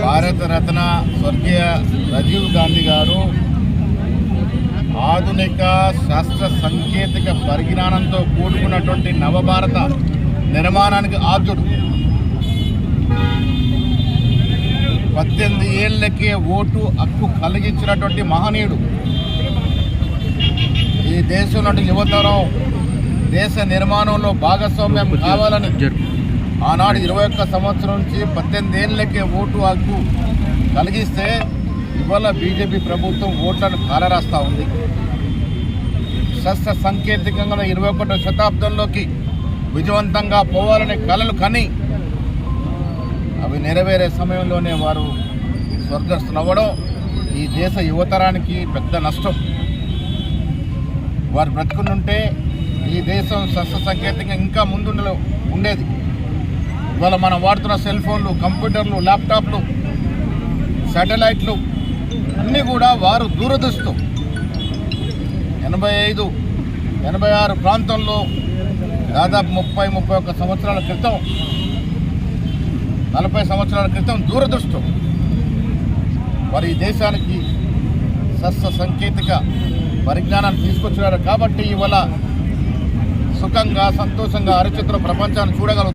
భారతరత్న స్వర్గీయ రాజీవ్ గాంధీ గారు ఆధునిక శాస్త్ర సాంకేతిక పరిజ్ఞానంతో కూడుకున్నటువంటి నవభారత నిర్మాణానికి ఆద్యుడు. 18 ఏళ్లకే ఓటు హక్కు కలిగించినటువంటి మహనీయుడు. ఈ దేశంలో యువతరం దేశ నిర్మాణంలో భాగస్వామ్యం కావాలని ఆనాడు 21 సంవత్సరం నుంచి 18 ఏళ్లకే ఓటు హక్కు కలిగిస్తే ఇవాళ బీజేపీ ప్రభుత్వం ఓట్లను కాలరాస్తూ ఉంది. శాస్త్ర సాంకేతికంగా 21వ శతాబ్దంలోకి విజయవంతంగా పోవాలనే కలలు కని అవి నెరవేరే సమయంలోనే వారు స్వర్గస్థులవ్వడం ఈ దేశ యువతరానికి పెద్ద నష్టం. వారు బ్రతుకునుంటే ఈ దేశం శాస్త్ర సాంకేతికంగా ఇంకా ముందు ఉండేది. ఇవాళ మనం వాడుతున్న సెల్ ఫోన్లు, కంప్యూటర్లు, ల్యాప్టాప్లు, శాటిలైట్లు అన్నీ కూడా వారు దూరదృష్టితో 85, 86 ప్రాంతంలో దాదాపు 30-31 సంవత్సరాల క్రితం, 40 సంవత్సరాల క్రితం దూరదృష్టితో వారు ఈ దేశానికి శాస్త్ర సాంకేతిక పరిజ్ఞానాన్ని తీసుకొచ్చినారు. కాబట్టి ఇవాళ సుఖంగా, సంతోషంగా, అరచేతుల ప్రపంచాన్ని చూడగలుగుతారు.